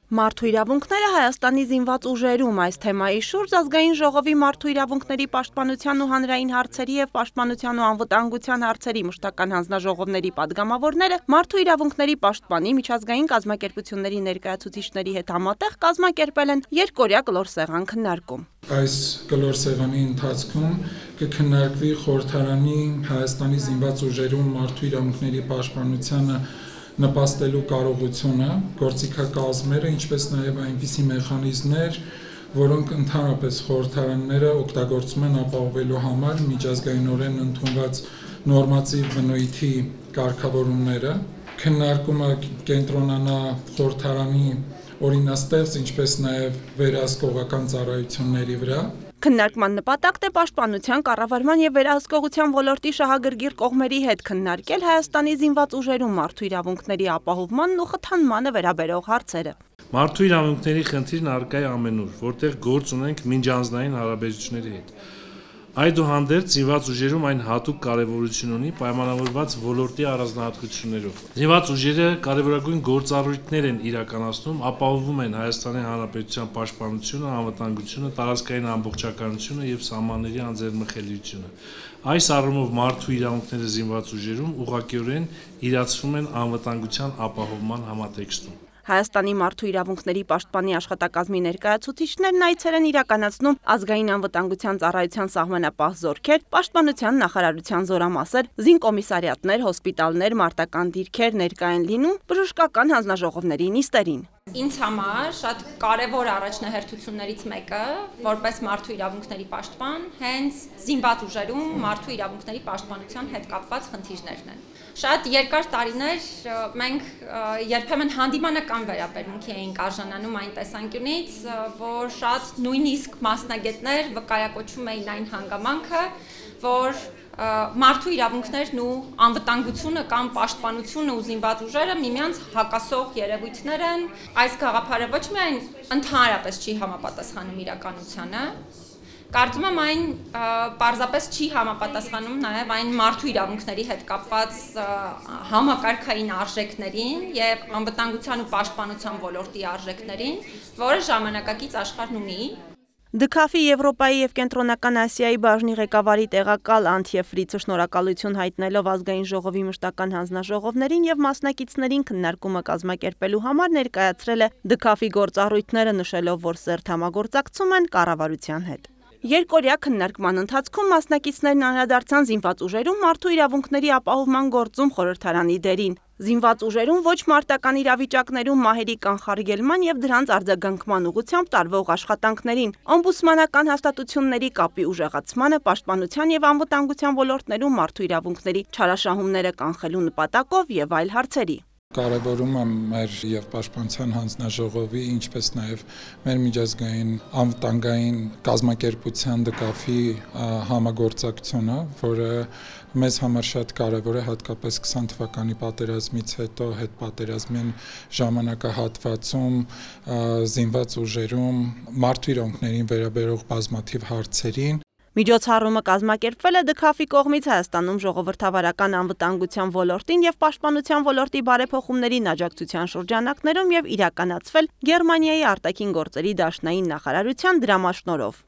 Մարդու իրավունքները Հայաստանի զինված ուժերում այս թեմայի շուրջ ազգային ժողովի մարդու իրավունքների պաշտպանության ու հանրային հարցերի և պաշտպանության ու անվտանգության հարցերի մշտական հանձնաժողովների падգամավորները մարդու իրավունքների պաշտպանի միջազգային կազմակերպությունների ներկայացուցիչների հետ համատեղ կազմակերպել են երկօրյա կլոր սեղան քննարկում։ Այս կլոր սեղանի ընթացքում կքննարկվի խորհրդարանի Հայաստանի զինված ուժերում մարդու իրավունքների պաշտպանությանը նպաստելու կարողությունը, գործիքակազմերը, ինչպես նաև այնպիսի մեխանիզմներ, որոնք ընդհանրապես խորհրդարանները օգտագործում են ապահովելու համար միջազգայինորեն ընդունված նորմատիվ բնույթի կարգավորումները, քննարկումը կենտրոնանա խորհրդարանի օրինաստեղծ, ինչպես նաև վերահսկողական ծառայությունների վրա։ Քննարկման նպատակն է պաշտպանության, կառավարման և վերահսկողության ոլորտի շահագրգիռ կողմերի հետ քննարկել Հայաստանի զինված ուժերում մարդու իրավունքների ապահովմանն ու խթանմանը վերաբերող հարցերը։ Մարդու իրավունքների խնդիրն առկա է ամենուր, որտեղ գործ ունենք միջանձնային հարաբերությունների հետ։ Այդուհանդերձ զինված ուժերում այն հատուկ կարևորություն ունի պայմանավորված ոլորտի առանձնահատկություններով։ Զինված ուժերը կարևորագույն գործառույթներ են իրականացնում, ապահովում են Հայաստանի Հանրապետության պաշտպանությունը, անվտանգությունը, տարածքային ամբողջականությունը և սահմանների անձեռնմխելիությունը։ Այս առումով մարդու իրավունքները զինված ուժերում ուղղակիորեն իրացվում են անվտանգության ապահովման համատեքստում։ Հայաստանի մարդու իրավունքների պաշտպանի աշխատակազմի ներկայացուցիչներն այցեր են իրականացնում ազգային անվտանգության ծառայության սահմանապահ զորքեր, պաշտպանության նախարարության զորամասեր, զինկոմիսարիատներ, հոսպիտալներ, մարտական դիրքեր ներկա են լինում բժշկական հանձնաժողովների նիստերին։ Ինձ համար շատ կարևոր առաջնահերթություններից մեկը, որպես մարդու իրավունքների պաշտպան, հենց զինված ուժերում մարդու իրավունքների պաշտպանության հետ կապված խնդիրներն են։ Շատ երկար տարիներ մենք երբեմն հանդիմանական վերաբերմունքի էինք արժանանում այն տեսանկյունից, որ շատ նույնիսկ մասնագետներ վկայակոչում էին այն հանգամանքը, որ մարդու իրավունքներն ու անվտանգությունը կամ պաշտպանությունը ու զինված ուժերը միմյանց հակասող երևույթներ են։ Այս գաղափարը ոչ միայն ընդհանրապես չի համապատասխանում իրականությանը, կարծում եմ այն պարզապես չի համապատասխանում նաև այն մարդու իրավունքների հետ կապված համակարգային արժեքներին և անվտանգության ու պաշտպանության ոլորտի արժեքներին, որը ժամանակակից աշխարհն ունի։ ԴՔԱՖ-ի Եվրոպայի և Կենտրոնական Ասիայի բաժնի ղեկավարի տեղակալ Անթիե Ֆրիցը շնորհակալություն հայտնելով ազգային ժողովի մշտական հանձնաժողովներին և մասնակիցներին քննարկումը կազմակերպելու համար ներկայացրել է ԴՔԱՖ-ի գործառույթները, նշելով, որ սերտ համագործակցում են կառավարության հետ։ Երկօրյա քննարկման ընթացքում մասնակիցներն անդրադարձան զինված ուժերում մարդու իրավունքների ապահովման գործում խորհրդարանի դերին, զինված ուժերում ոչ մարտական իրավիճակներում մահերի կանխարգելման և դրանց արձագանքման ուղղությամբ տարվող աշխատանքներին, օմբուդսմանական հաստատությունների կապի ուժեղացմանը, պաշտպանության և անվտանգության ոլորտներում մարդու իրավունքների չարաշահումները կանխելու նպատակով և այլ հարցերի։ Կարևորում եմ մեր և պաշտպանության հանձնաժողովի, ինչպես նաև մեր միջազգային անվտանգային կազմակերպության ԴՔԱՖ-ի համագործակցությունը, որը մեզ համար շատ կարևոր է, հատկապես 20 թվականի պատերազմից հետո հետպատերազմյան ժամանակահատվածում զինված ուժերում մարդու իրավունքներին վերաբերող բազմաթիվ հարցերին։ Միջոցառումը կազմակերպվել է ԴՔԱՖ-ի կողմից Հայաստանում ժողովրդավարական անվտանգության ոլորտին և պաշտպանության ոլորտի բարեփոխումներին աջակցության շրջանակներում և իրականացվել Գերմանիայի արտաքին գործերի դաշնային նախարարության դրամաշնորհով։